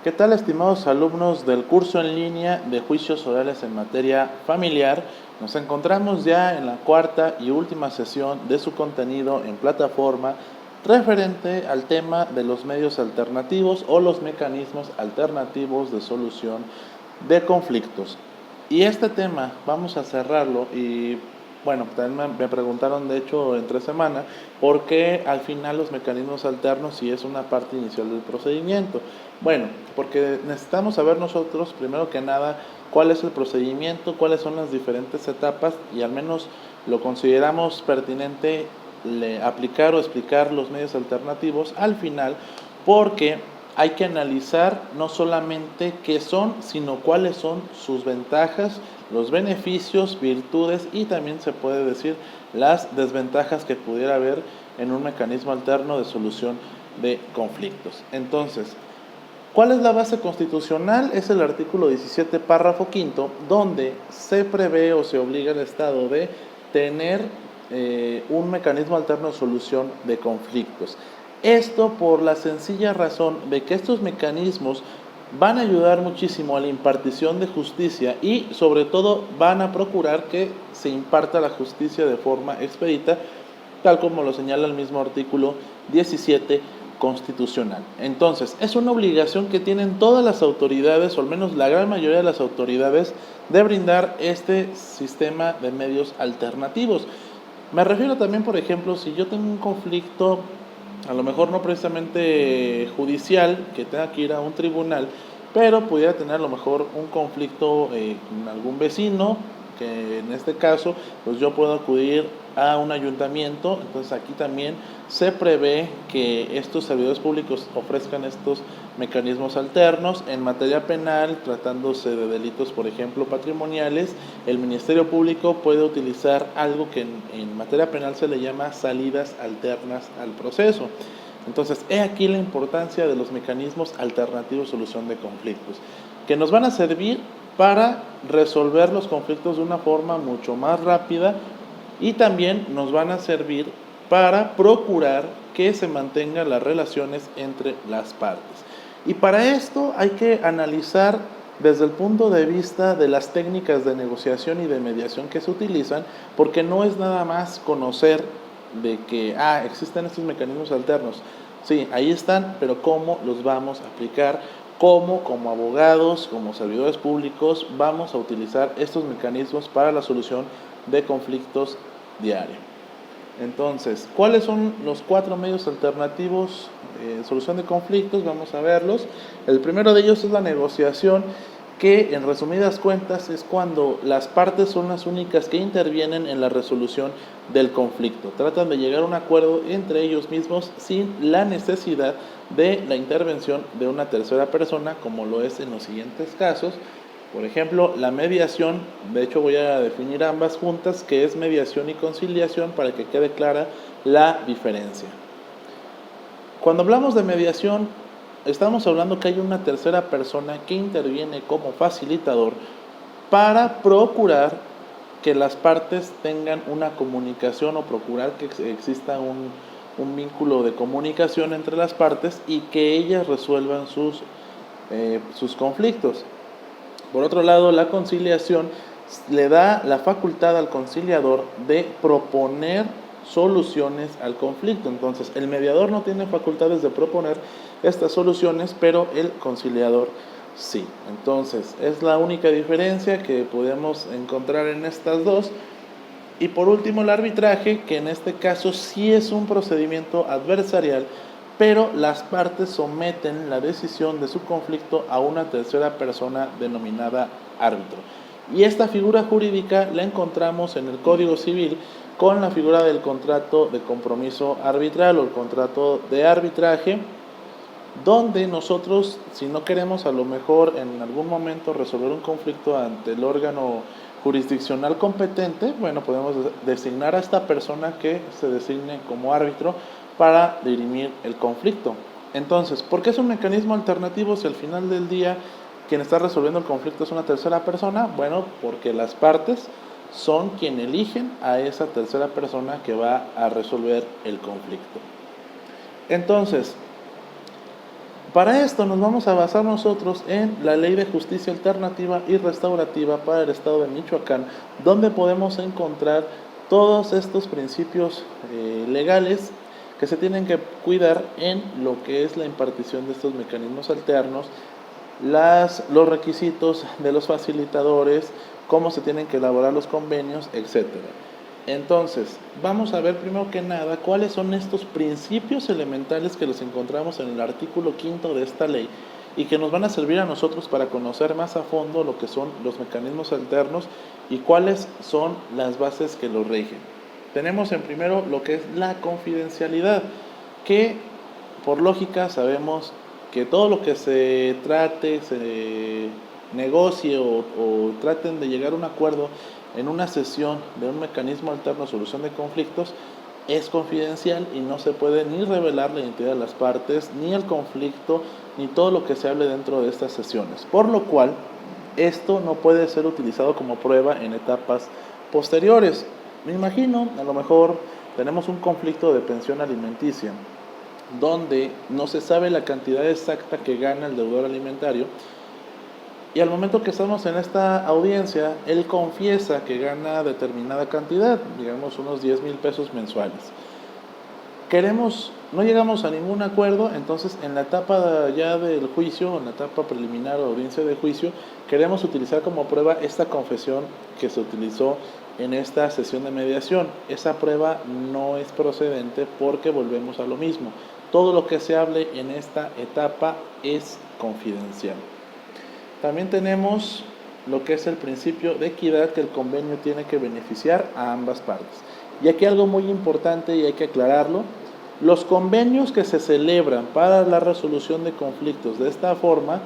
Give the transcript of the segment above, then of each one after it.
¿Qué tal, estimados alumnos del curso en línea de juicios orales en materia familiar? Nos encontramos ya en la cuarta y última sesión de su contenido en plataforma referente al tema de los medios alternativos o los mecanismos alternativos de solución de conflictos. Y este tema vamos a cerrarlo y bueno, también me preguntaron de hecho entre semana por qué al final los mecanismos alternos si es una parte inicial del procedimiento. Bueno, porque necesitamos saber nosotros primero que nada cuál es el procedimiento, cuáles son las diferentes etapas y al menos lo consideramos pertinente aplicar o explicar los medios alternativos al final porque hay que analizar no solamente qué son, sino cuáles son sus ventajas, los beneficios, virtudes y también se puede decir las desventajas que pudiera haber en un mecanismo alterno de solución de conflictos. Entonces, ¿cuál es la base constitucional? Es el artículo 17, párrafo quinto, donde se prevé o se obliga al Estado de tener un mecanismo alterno de solución de conflictos. Esto por la sencilla razón de que estos mecanismos van a ayudar muchísimo a la impartición de justicia y sobre todo van a procurar que se imparta la justicia de forma expedita, tal como lo señala el mismo artículo 17 constitucional. Entonces, es una obligación que tienen todas las autoridades, o al menos la gran mayoría de las autoridades, de brindar este sistema de medios alternativos. Me refiero también, por ejemplo, si yo tengo un conflicto, a lo mejor no precisamente judicial, que tenga que ir a un tribunal, pero pudiera tener a lo mejor un conflicto con algún vecino, que en este caso, pues yo puedo acudir a un ayuntamiento. Entonces aquí también se prevé que estos servidores públicos ofrezcan estos mecanismos alternos. En materia penal, tratándose de delitos, por ejemplo, patrimoniales, el Ministerio Público puede utilizar algo que en materia penal se le llama salidas alternas al proceso. Entonces, he aquí la importancia de los mecanismos alternativos de solución de conflictos, que nos van a servir para resolver los conflictos de una forma mucho más rápida y también nos van a servir para procurar que se mantengan las relaciones entre las partes. Y para esto hay que analizar desde el punto de vista de las técnicas de negociación y de mediación que se utilizan, porque no es nada más conocer de que existen estos mecanismos alternos. Sí, ahí están, pero ¿cómo los vamos a aplicar? ¿Cómo, como abogados, como servidores públicos, vamos a utilizar estos mecanismos para la solución de conflictos diarios? Entonces, ¿cuáles son los 4 medios alternativos de solución de conflictos? Vamos a verlos. El primero de ellos es la negociación, que en resumidas cuentas es cuando las partes son las únicas que intervienen en la resolución del conflicto. Tratan de llegar a un acuerdo entre ellos mismos sin la necesidad de la intervención de una tercera persona, como lo es en los siguientes casos. Por ejemplo, la mediación, de hecho voy a definir ambas juntas, que es mediación y conciliación, para que quede clara la diferencia. Cuando hablamos de mediación, estamos hablando que hay una tercera persona que interviene como facilitador para procurar que las partes tengan una comunicación o procurar que exista un vínculo de comunicación entre las partes y que ellas resuelvan sus conflictos. Por otro lado, la conciliación le da la facultad al conciliador de proponer soluciones al conflicto. Entonces, el mediador no tiene facultades de proponer estas soluciones, pero el conciliador sí. Entonces, es la única diferencia que podemos encontrar en estas dos. Y por último, el arbitraje, que en este caso sí es un procedimiento adversarial, pero las partes someten la decisión de su conflicto a una tercera persona denominada árbitro. Y esta figura jurídica la encontramos en el Código Civil con la figura del contrato de compromiso arbitral o el contrato de arbitraje, donde nosotros, si no queremos a lo mejor en algún momento resolver un conflicto ante el órgano jurisdiccional competente, bueno, podemos designar a esta persona que se designe como árbitro para dirimir el conflicto. Entonces, ¿por qué es un mecanismo alternativo si al final del día quien está resolviendo el conflicto es una tercera persona? Bueno, porque las partes son quien eligen a esa tercera persona que va a resolver el conflicto. Entonces, Para esto nos vamos a basar nosotros en la Ley de Justicia Alternativa y Restaurativa para el Estado de Michoacán, donde podemos encontrar todos estos principios legales que se tienen que cuidar en lo que es la impartición de estos mecanismos alternos, los requisitos de los facilitadores, cómo se tienen que elaborar los convenios, etcétera. Entonces, vamos a ver primero que nada cuáles son estos principios elementales que los encontramos en el artículo 5 de esta ley y que nos van a servir a nosotros para conocer más a fondo lo que son los mecanismos alternos y cuáles son las bases que los rigen. Tenemos en primero lo que es la confidencialidad, que por lógica sabemos que todo lo que se trate, se negocie o traten de llegar a un acuerdo en una sesión de un mecanismo alterno de solución de conflictos es confidencial y no se puede ni revelar la identidad de las partes, ni el conflicto, ni todo lo que se hable dentro de estas sesiones. Por lo cual, esto no puede ser utilizado como prueba en etapas posteriores. Me imagino, a lo mejor tenemos un conflicto de pensión alimenticia, donde no se sabe la cantidad exacta que gana el deudor alimentario, y al momento que estamos en esta audiencia, él confiesa que gana determinada cantidad, digamos unos 10,000 pesos mensuales. No llegamos a ningún acuerdo, entonces en la etapa ya del juicio, en la etapa preliminar o audiencia de juicio, queremos utilizar como prueba esta confesión que se utilizó en esta sesión de mediación. Esa prueba no es procedente porque volvemos a lo mismo. Todo lo que se hable en esta etapa es confidencial. También tenemos lo que es el principio de equidad, que el convenio tiene que beneficiar a ambas partes. Y aquí algo muy importante y hay que aclararlo: los convenios que se celebran para la resolución de conflictos de esta forma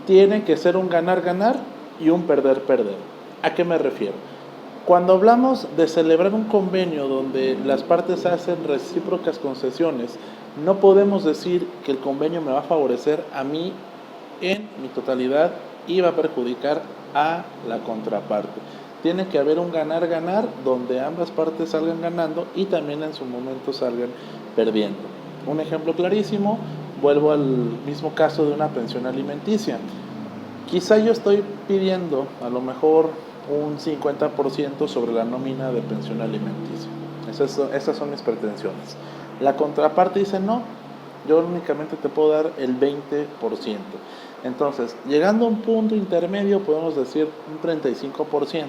tienen que ser un ganar-ganar y un perder-perder. ¿A qué me refiero? Cuando hablamos de celebrar un convenio donde las partes hacen recíprocas concesiones, no podemos decir que el convenio me va a favorecer a mí en mi totalidad y va a perjudicar a la contraparte. Tiene que haber un ganar-ganar donde ambas partes salgan ganando y también en su momento salgan perdiendo. Un ejemplo clarísimo, vuelvo al mismo caso de una pensión alimenticia. Quizá yo estoy pidiendo a lo mejor un 50% sobre la nómina de pensión alimenticia. Esas son mis pretensiones. La contraparte dice no, yo únicamente te puedo dar el 20%. Entonces, llegando a un punto intermedio, podemos decir un 35%,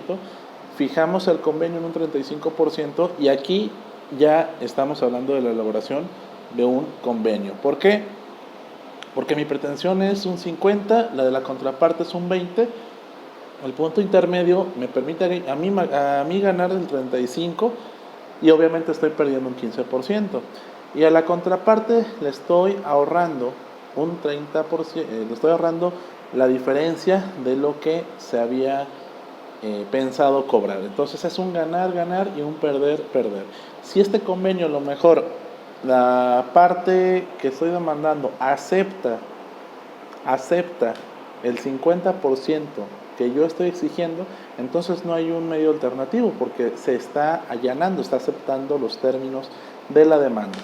fijamos el convenio en un 35% y aquí ya estamos hablando de la elaboración de un convenio. ¿Por qué? Porque mi pretensión es un 50%, la de la contraparte es un 20%, el punto intermedio me permite a mí ganar el 35% y obviamente estoy perdiendo un 15%. Y a la contraparte le estoy ahorrando un 30%, le estoy ahorrando la diferencia de lo que se había pensado cobrar. Entonces es un ganar-ganar y un perder-perder. Si este convenio, a lo mejor la parte que estoy demandando acepta el 50% que yo estoy exigiendo, entonces no hay un medio alternativo porque se está allanando, está aceptando los términos de la demanda.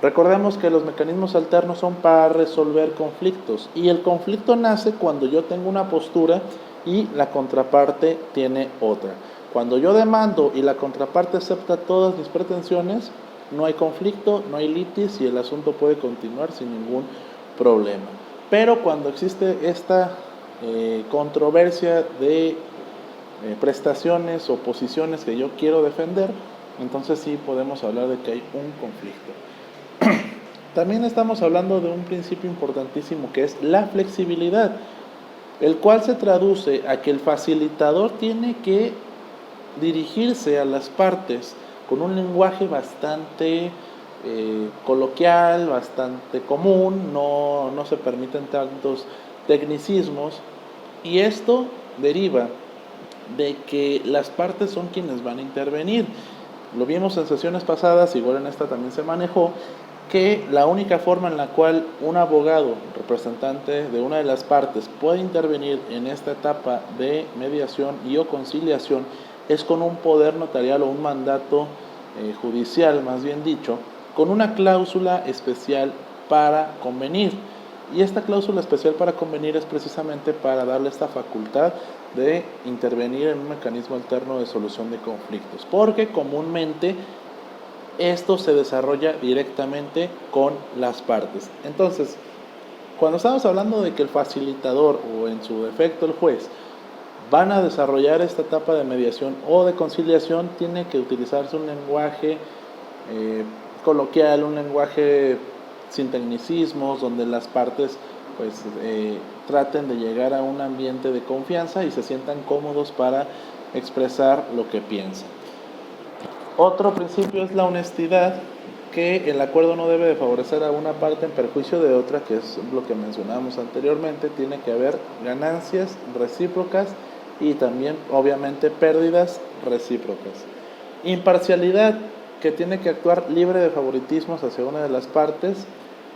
Recordemos que los mecanismos alternos son para resolver conflictos y el conflicto nace cuando yo tengo una postura y la contraparte tiene otra. Cuando yo demando y la contraparte acepta todas mis pretensiones, no hay conflicto, no hay litis y el asunto puede continuar sin ningún problema. Pero cuando existe esta controversia de prestaciones o posiciones que yo quiero defender, entonces sí podemos hablar de que hay un conflicto. También estamos hablando de un principio importantísimo que es la flexibilidad, el cual se traduce a que el facilitador tiene que dirigirse a las partes con un lenguaje bastante coloquial, bastante común, no se permiten tantos tecnicismos, y esto deriva de que las partes son quienes van a intervenir. Lo vimos en sesiones pasadas, igual en esta también se manejó, que la única forma en la cual un abogado representante de una de las partes puede intervenir en esta etapa de mediación y o conciliación es con un poder notarial o un mandato judicial, más bien dicho, con una cláusula especial para convenir. Y esta cláusula especial para convenir es precisamente para darle esta facultad de intervenir en un mecanismo alterno de solución de conflictos, porque comúnmente esto se desarrolla directamente con las partes. Entonces, cuando estamos hablando de que el facilitador o en su defecto el juez van a desarrollar esta etapa de mediación o de conciliación, tiene que utilizarse un lenguaje coloquial, un lenguaje sin tecnicismos, donde las partes pues traten de llegar a un ambiente de confianza y se sientan cómodos para expresar lo que piensan. Otro principio es la honestidad, que el acuerdo no debe de favorecer a una parte en perjuicio de otra, que es lo que mencionábamos anteriormente. Tiene que haber ganancias recíprocas y también obviamente pérdidas recíprocas. Imparcialidad, que tiene que actuar libre de favoritismos hacia una de las partes.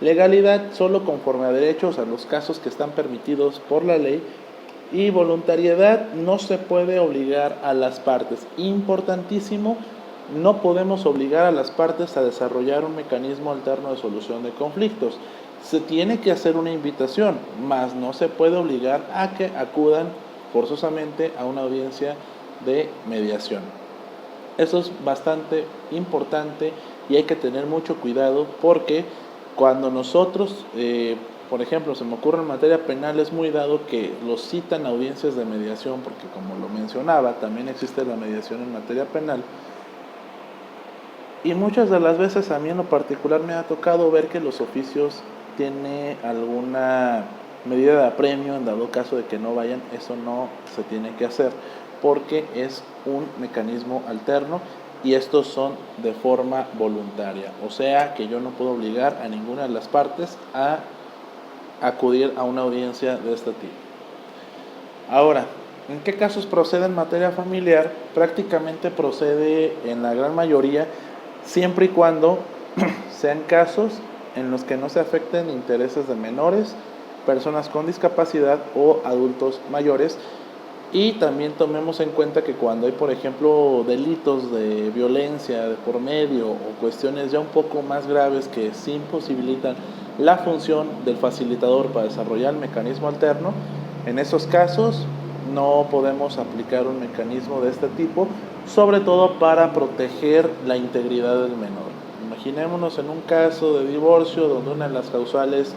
Legalidad, solo conforme a derechos, a los casos que están permitidos por la ley. Y voluntariedad, no se puede obligar a las partes. Importantísimo, no podemos obligar a las partes a desarrollar un mecanismo alterno de solución de conflictos. Se tiene que hacer una invitación, mas no se puede obligar a que acudan forzosamente a una audiencia de mediación. Eso es bastante importante y hay que tener mucho cuidado, porque cuando nosotros, por ejemplo, se me ocurre en materia penal, es muy dado que los citan a audiencias de mediación, porque como lo mencionaba, también existe la mediación en materia penal. Y muchas de las veces a mí en lo particular me ha tocado ver que los oficios tienen alguna medida de apremio en dado caso de que no vayan. Eso no se tiene que hacer, porque es un mecanismo alterno y estos son de forma voluntaria. O sea que yo no puedo obligar a ninguna de las partes a acudir a una audiencia de este tipo. Ahora, ¿en qué casos procede en materia familiar? Prácticamente procede en la gran mayoría, siempre y cuando sean casos en los que no se afecten intereses de menores, personas con discapacidad o adultos mayores. Y también tomemos en cuenta que cuando hay, por ejemplo, delitos de violencia de por medio o cuestiones ya un poco más graves que sí imposibilitan la función del facilitador para desarrollar el mecanismo alterno, en esos casos no podemos aplicar un mecanismo de este tipo, sobre todo para proteger la integridad del menor. Imaginémonos en un caso de divorcio donde una de las causales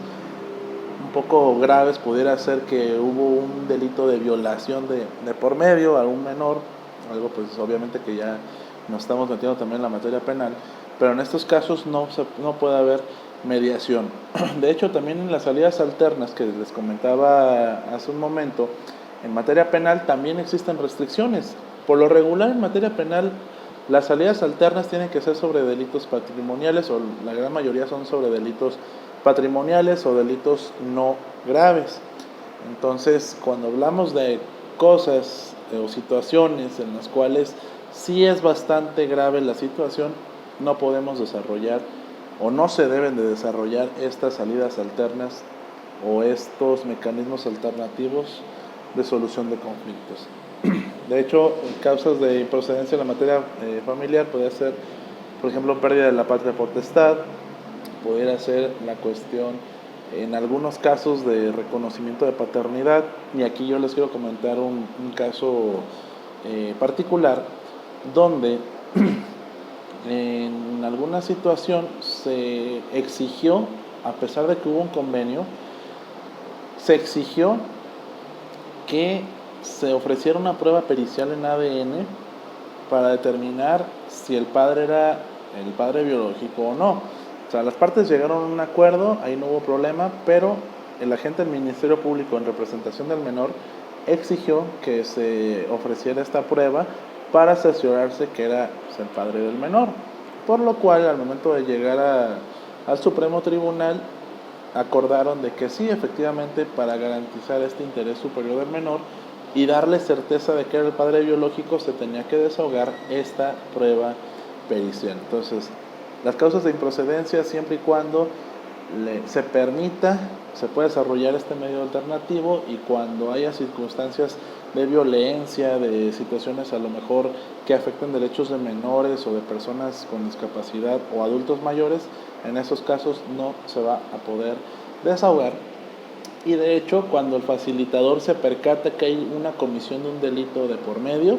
un poco graves pudiera ser que hubo un delito de violación de por medio a un menor, algo pues obviamente que ya nos estamos metiendo también en la materia penal, pero en estos casos no puede haber mediación. De hecho, también en las salidas alternas que les comentaba hace un momento, en materia penal también existen restricciones. Por lo regular en materia penal las salidas alternas tienen que ser sobre delitos patrimoniales, o la gran mayoría son sobre delitos patrimoniales o delitos no graves. Entonces, cuando hablamos de cosas o situaciones en las cuales sí es bastante grave la situación, no podemos desarrollar o no se deben de desarrollar estas salidas alternas o estos mecanismos alternativos de solución de conflictos. De hecho, causas de improcedencia en la materia familiar podría ser, por ejemplo, pérdida de la patria potestad, pudiera ser la cuestión en algunos casos de reconocimiento de paternidad. Y aquí yo les quiero comentar un caso particular donde en alguna situación se exigió, a pesar de que hubo un convenio, se exigió que se ofreciera una prueba pericial en ADN para determinar si el padre era el padre biológico o no. O sea, las partes llegaron a un acuerdo, ahí no hubo problema, pero el agente del Ministerio Público en representación del menor exigió que se ofreciera esta prueba para cerciorarse que era el padre del menor. Por lo cual, al momento de llegar al Supremo Tribunal, acordaron de que sí, efectivamente, para garantizar este interés superior del menor y darle certeza de que era el padre biológico, se tenía que desahogar esta prueba pericial. Entonces, las causas de improcedencia, siempre y cuando se permita, se puede desarrollar este medio alternativo, y cuando haya circunstancias de violencia, de situaciones a lo mejor que afecten derechos de menores o de personas con discapacidad o adultos mayores, en esos casos no se va a poder desahogar Y de hecho, cuando el facilitador se percata que hay una comisión de un delito de por medio,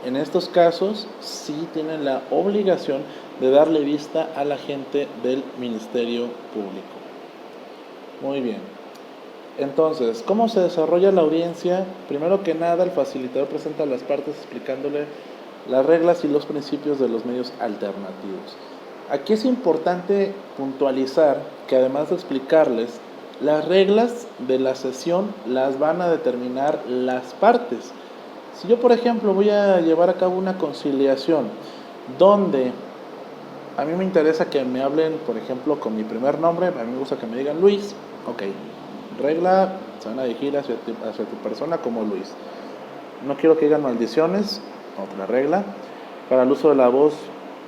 en estos casos sí tienen la obligación de darle vista al agente del Ministerio Público. Muy bien. Entonces, ¿cómo se desarrolla la audiencia? Primero que nada, el facilitador presenta a las partes explicándole las reglas y los principios de los medios alternativos. Aquí es importante puntualizar que además de explicarles, las reglas de la sesión las van a determinar las partes. Si yo, por ejemplo, voy a llevar a cabo una conciliación donde a mí me interesa que me hablen, por ejemplo, con mi primer nombre, a mí me gusta que me digan Luis, ok, regla, se van a dirigir hacia tu persona como Luis. No quiero que digan maldiciones, otra regla. Para el uso de la voz,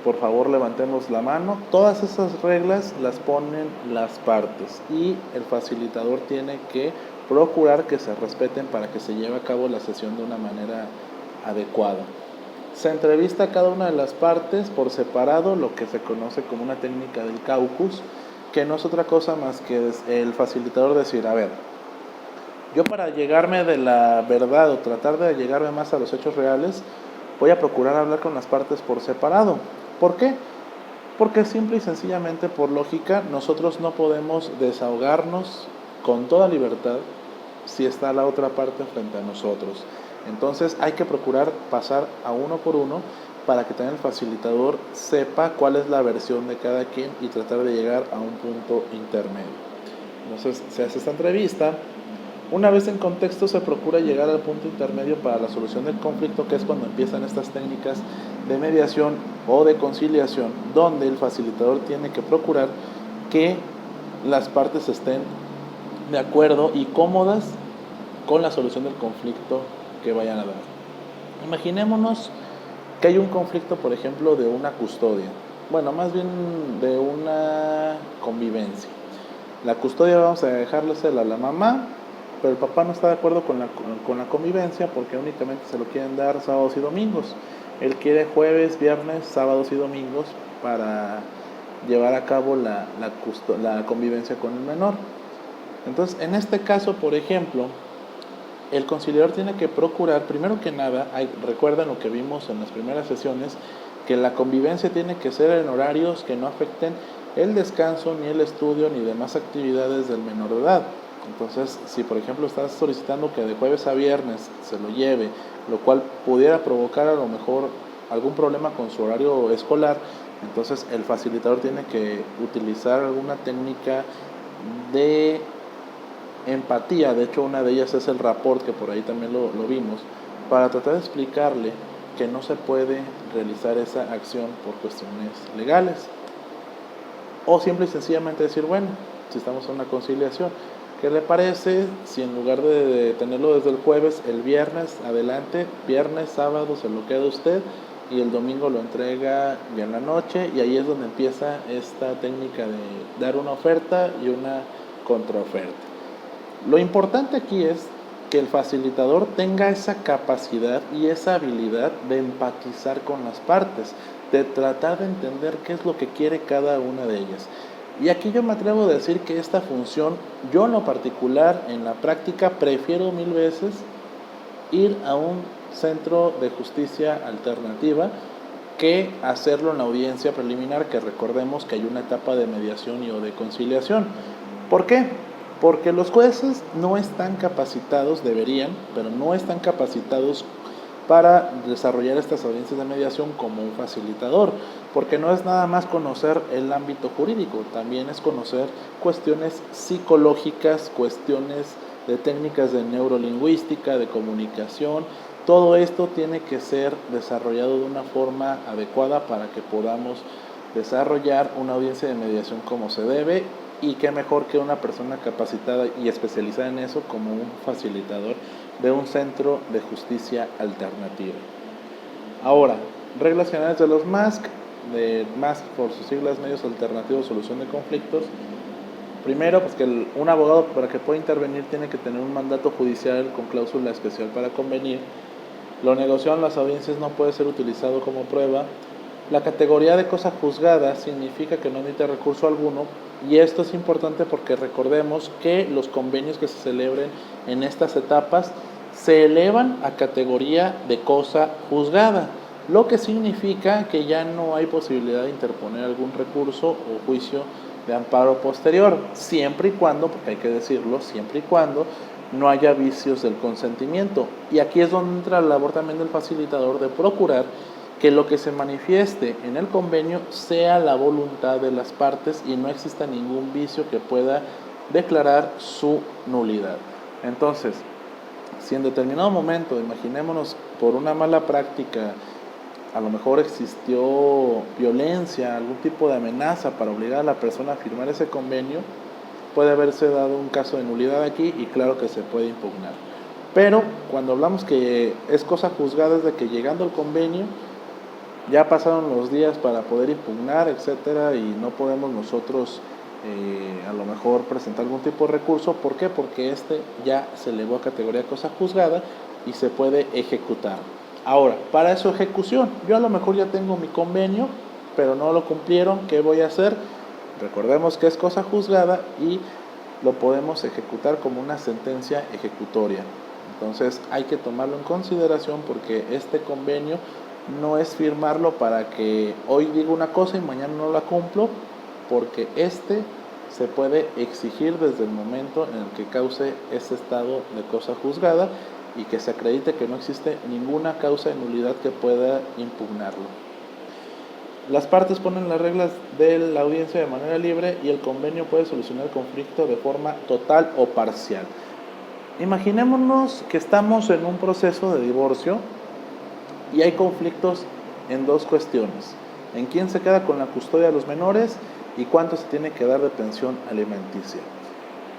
por favor levantemos la mano. Todas esas reglas las ponen las partes y el facilitador tiene que procurar que se respeten para que se lleve a cabo la sesión de una manera adecuada. Se entrevista a cada una de las partes por separado, lo que se conoce como una técnica del caucus, que no es otra cosa más que el facilitador decir, a ver, yo para llegarme de la verdad o tratar de llegarme más a los hechos reales, voy a procurar hablar con las partes por separado. ¿Por qué? Porque simple y sencillamente por lógica nosotros no podemos desahogarnos con toda libertad si está la otra parte frente a nosotros. Entonces hay que procurar pasar a uno por uno para que también el facilitador sepa cuál es la versión de cada quien y tratar de llegar a un punto intermedio. Entonces se hace esta entrevista. Una vez en contexto se procura llegar al punto intermedio para la solución del conflicto, que es cuando empiezan estas técnicas de mediación o de conciliación, donde el facilitador tiene que procurar que las partes estén de acuerdo y cómodas con la solución del conflicto que vayan a dar. Imaginémonos que hay un conflicto, por ejemplo, de una custodia, bueno, más bien de una convivencia. La custodia vamos a dejársela a la mamá, pero el papá no está de acuerdo con la convivencia porque únicamente se lo quieren dar sábados y domingos. Él quiere jueves, viernes, sábados y domingos para llevar a cabo la convivencia con el menor. Entonces, en este caso, por ejemplo, el conciliador tiene que procurar, primero que nada, recuerden lo que vimos en las primeras sesiones, que la convivencia tiene que ser en horarios que no afecten el descanso, ni el estudio, ni demás actividades del menor de edad. Entonces, si por ejemplo estás solicitando que de jueves a viernes se lo lleve, lo cual pudiera provocar a lo mejor algún problema con su horario escolar, entonces el facilitador tiene que utilizar alguna técnica de empatía. De hecho, una de ellas es el rapport, que por ahí también lo vimos, para tratar de explicarle que no se puede realizar esa acción por cuestiones legales. O simple y sencillamente decir, bueno, si estamos en una conciliación, ¿qué le parece si en lugar de tenerlo desde el jueves, el viernes, adelante, viernes, sábado se lo queda usted y el domingo lo entrega ya en la noche? Y ahí es donde empieza esta técnica de dar una oferta y una contraoferta. Lo importante aquí es que el facilitador tenga esa capacidad y esa habilidad de empatizar con las partes, de tratar de entender qué es lo que quiere cada una de ellas. Y aquí yo me atrevo a decir que esta función, yo en lo particular, en la práctica, prefiero 1000 veces ir a un centro de justicia alternativa que hacerlo en la audiencia preliminar, que recordemos que hay una etapa de mediación y o de conciliación. ¿Por qué? Porque los jueces no están capacitados, deberían, pero no están capacitados para desarrollar estas audiencias de mediación como un facilitador, porque no es nada más conocer el ámbito jurídico, también es conocer cuestiones psicológicas, cuestiones de técnicas de neurolingüística, de comunicación. Todo esto tiene que ser desarrollado de una forma adecuada para que podamos desarrollar una audiencia de mediación como se debe, y qué mejor que una persona capacitada y especializada en eso como un facilitador de un centro de justicia alternativa. Ahora, reglas generales de los MASC, de MASC por sus siglas, medios alternativos, solución de conflictos. Primero, pues que un abogado para que pueda intervenir tiene que tener un mandato judicial con cláusula especial para convenir. Lo negociado en las audiencias no puede ser utilizado como prueba. La categoría de cosa juzgada significa que no emite recurso alguno Y esto es importante porque recordemos que los convenios que se celebren en estas etapas se elevan a categoría de cosa juzgada, lo que significa que ya no hay posibilidad de interponer algún recurso o juicio de amparo posterior, siempre y cuando, porque hay que decirlo, siempre y cuando no haya vicios del consentimiento. Y aquí es donde entra la labor también del facilitador de procurar que lo que se manifieste en el convenio sea la voluntad de las partes y no exista ningún vicio que pueda declarar su nulidad. Entonces, si en determinado momento, imaginémonos por una mala práctica, a lo mejor existió violencia, algún tipo de amenaza para obligar a la persona a firmar ese convenio, puede haberse dado un caso de nulidad aquí y claro que se puede impugnar. Pero cuando hablamos que es cosa juzgada es de que llegando al convenio ya pasaron los días para poder impugnar, etcétera, y no podemos nosotros a lo mejor presentar algún tipo de recurso. ¿Por qué? Porque este ya se elevó a categoría de cosa juzgada y se puede ejecutar. Ahora, para su ejecución, yo a lo mejor ya tengo mi convenio, pero no lo cumplieron, ¿qué voy a hacer? Recordemos que es cosa juzgada y lo podemos ejecutar como una sentencia ejecutoria. Entonces hay que tomarlo en consideración porque este convenio no es firmarlo para que hoy diga una cosa y mañana no la cumplo, porque este se puede exigir desde el momento en el que cause ese estado de cosa juzgada y que se acredite que no existe ninguna causa de nulidad que pueda impugnarlo. Las partes ponen las reglas de la audiencia de manera libre y el convenio puede solucionar el conflicto de forma total o parcial. Imaginémonos que estamos en un proceso de divorcio y hay conflictos en dos cuestiones: en quién se queda con la custodia de los menores y cuánto se tiene que dar de pensión alimenticia.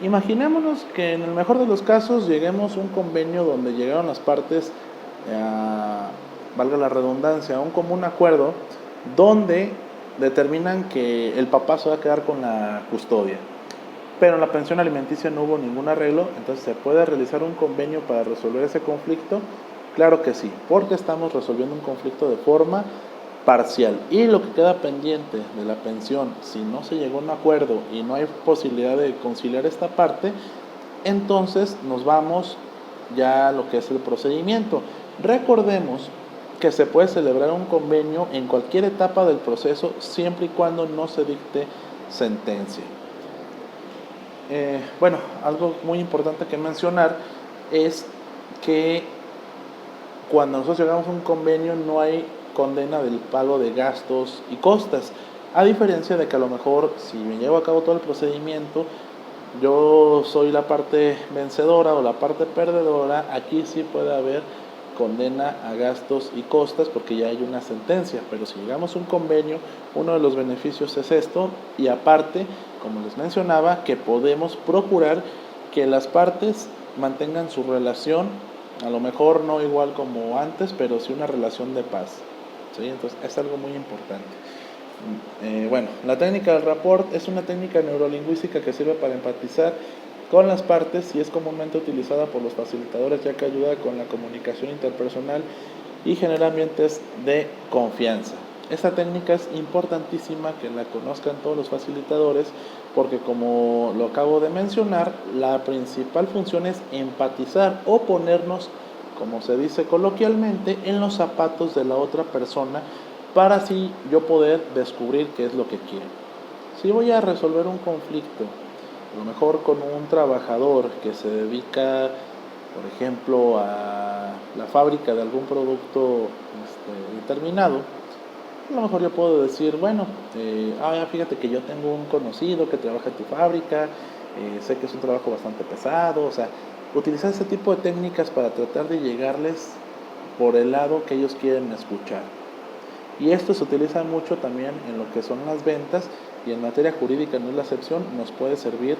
Imaginémonos que en el mejor de los casos lleguemos a un convenio donde llegaron las partes, valga la redundancia, a un común acuerdo donde determinan que el papá se va a quedar con la custodia, pero en la pensión alimenticia no hubo ningún arreglo. Entonces, ¿se puede realizar un convenio para resolver ese conflicto? Claro que sí, porque estamos resolviendo un conflicto de forma parcial. Y lo que queda pendiente de la pensión, si no se llegó a un acuerdo y no hay posibilidad de conciliar esta parte, entonces nos vamos ya a lo que es el procedimiento. Recordemos que se puede celebrar un convenio en cualquier etapa del proceso siempre y cuando no se dicte sentencia. Bueno, algo muy importante que mencionar es que cuando nosotros llegamos a un convenio no hay condena del pago de gastos y costas, a diferencia de que a lo mejor si me llevo a cabo todo el procedimiento, yo soy la parte vencedora o la parte perdedora, aquí sí puede haber condena a gastos y costas porque ya hay una sentencia. Pero si llegamos a un convenio, uno de los beneficios es esto, y aparte, como les mencionaba, que podemos procurar que las partes mantengan su relación, a lo mejor no igual como antes, pero sí una relación de paz, ¿sí? Entonces es algo muy importante. Bueno, la técnica del rapport es una técnica neurolingüística que sirve para empatizar con las partes y es comúnmente utilizada por los facilitadores, ya que ayuda con la comunicación interpersonal y genera ambientes de confianza. Esta técnica es importantísima que la conozcan todos los facilitadores porque, como lo acabo de mencionar, la principal función es empatizar o ponernos, como se dice coloquialmente, en los zapatos de la otra persona para así yo poder descubrir qué es lo que quiero. Si voy a resolver un conflicto, a lo mejor con un trabajador que se dedica, por ejemplo, a la fábrica de algún producto determinado, a lo mejor yo puedo decir, bueno, fíjate que yo tengo un conocido que trabaja en tu fábrica, sé que es un trabajo bastante pesado, o sea, utilizar ese tipo de técnicas para tratar de llegarles por el lado que ellos quieren escuchar. Y esto se utiliza mucho también en lo que son las ventas, y en materia jurídica no es la excepción, nos puede servir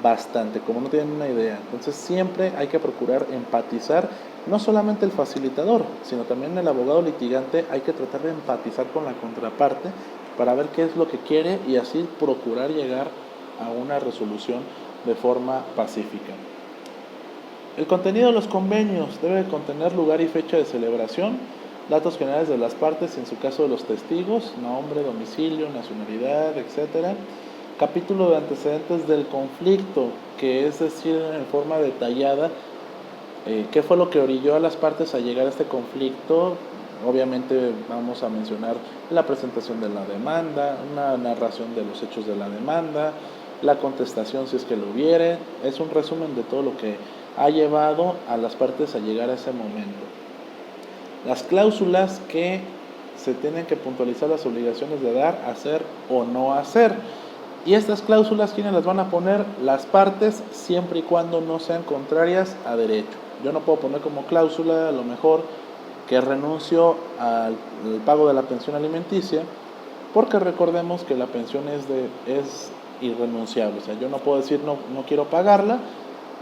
bastante, como no tienen una idea. Entonces siempre hay que procurar empatizar, no solamente el facilitador, sino también el abogado litigante. Hay que tratar de empatizar con la contraparte para ver qué es lo que quiere y así procurar llegar a una resolución de forma pacífica. El contenido de los convenios debe contener lugar y fecha de celebración, datos generales de las partes, en su caso de los testigos, nombre, domicilio, nacionalidad, etc. capítulo de antecedentes del conflicto, que es decir, en forma detallada, qué fue lo que orilló a las partes a llegar a este conflicto. Obviamente vamos a mencionar la presentación de la demanda, una narración de los hechos de la demanda, la contestación si es que lo hubiere. Es un resumen de todo lo que ha llevado a las partes a llegar a ese momento. Las cláusulas que se tienen que puntualizar las obligaciones de dar, hacer o no hacer. Y estas cláusulas, ¿quiénes las van a poner? Las partes, siempre y cuando no sean contrarias a derecho. Yo no puedo poner como cláusula, a lo mejor, que renuncio al pago de la pensión alimenticia, porque recordemos que la pensión es irrenunciable. O sea, yo no puedo decir no quiero pagarla,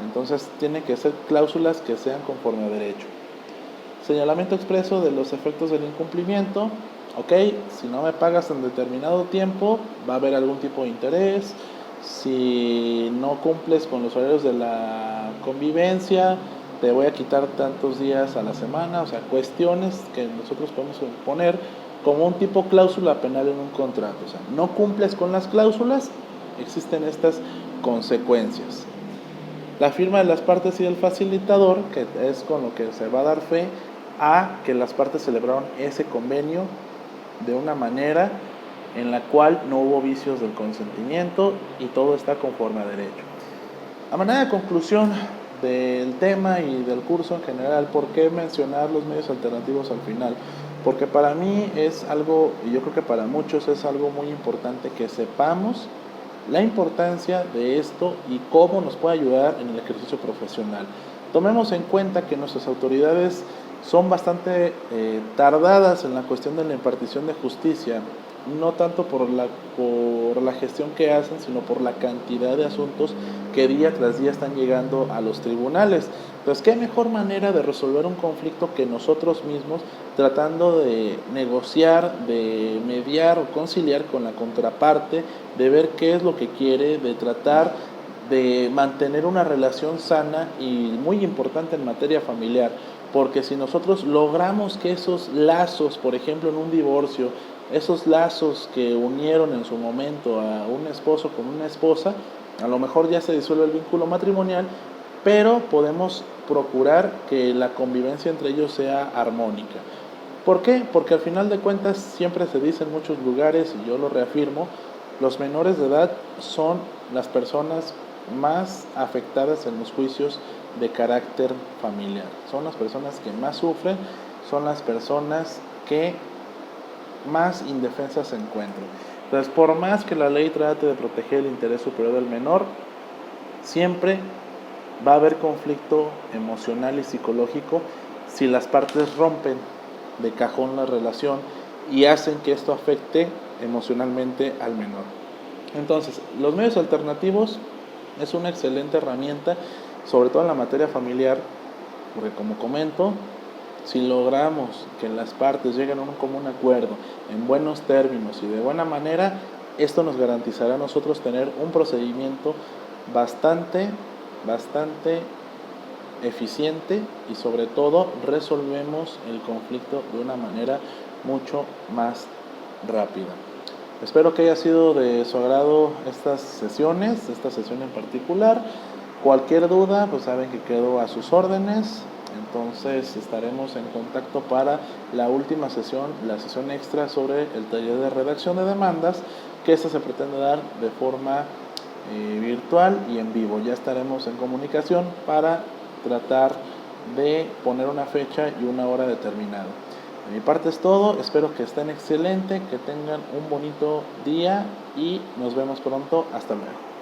entonces tiene que ser cláusulas que sean conforme a derecho. Señalamiento expreso de los efectos del incumplimiento. Ok, si no me pagas en determinado tiempo, va a haber algún tipo de interés. Si no cumples con los horarios de la convivencia, te voy a quitar tantos días a la semana. O sea, cuestiones que nosotros podemos poner como un tipo cláusula penal en un contrato. O sea, no cumples con las cláusulas, existen estas consecuencias. La firma de las partes y del facilitador, que es con lo que se va a dar fe a que las partes celebraron ese convenio de una manera en la cual no hubo vicios del consentimiento y todo está conforme a derecho. A manera de conclusión del tema y del curso en general, ¿por qué mencionar los medios alternativos al final? Porque para mí es algo, y yo creo que para muchos es algo muy importante que sepamos la importancia de esto y cómo nos puede ayudar en el ejercicio profesional. Tomemos en cuenta que nuestras autoridades son bastante tardadas en la cuestión de la impartición de justicia, no tanto por la gestión que hacen, sino por la cantidad de asuntos que día tras día están llegando a los tribunales. Entonces, ¿qué mejor manera de resolver un conflicto que nosotros mismos tratando de negociar, de mediar o conciliar con la contraparte, de ver qué es lo que quiere, de tratar de mantener una relación sana y muy importante en materia familiar? Porque si nosotros logramos que esos lazos, por ejemplo en un divorcio, esos lazos que unieron en su momento a un esposo con una esposa, a lo mejor ya se disuelve el vínculo matrimonial, pero podemos procurar que la convivencia entre ellos sea armónica. ¿Por qué? Porque al final de cuentas siempre se dice en muchos lugares, y yo lo reafirmo, los menores de edad son las personas más afectadas en los juicios de carácter familiar. Son las personas que más sufren, son las personas que más indefensas se encuentran. Entonces, por más que la ley trate de proteger el interés superior del menor, siempre va a haber conflicto emocional y psicológico si las partes rompen de cajón la relación y hacen que esto afecte emocionalmente al menor. Entonces, los medios alternativos es una excelente herramienta, sobre todo en la materia familiar, porque como comento, si logramos que las partes lleguen a un común acuerdo, en buenos términos y de buena manera, esto nos garantizará a nosotros tener un procedimiento bastante eficiente y sobre todo resolvemos el conflicto de una manera mucho más rápida. Espero que haya sido de su agrado estas sesiones, esta sesión en particular. Cualquier duda, pues saben que quedo a sus órdenes. Entonces estaremos en contacto para la última sesión, la sesión extra sobre el taller de redacción de demandas, que esta se pretende dar de forma virtual y en vivo. Ya estaremos en comunicación para tratar de poner una fecha y una hora determinada. De mi parte es todo, espero que estén excelente, que tengan un bonito día y nos vemos pronto. Hasta luego.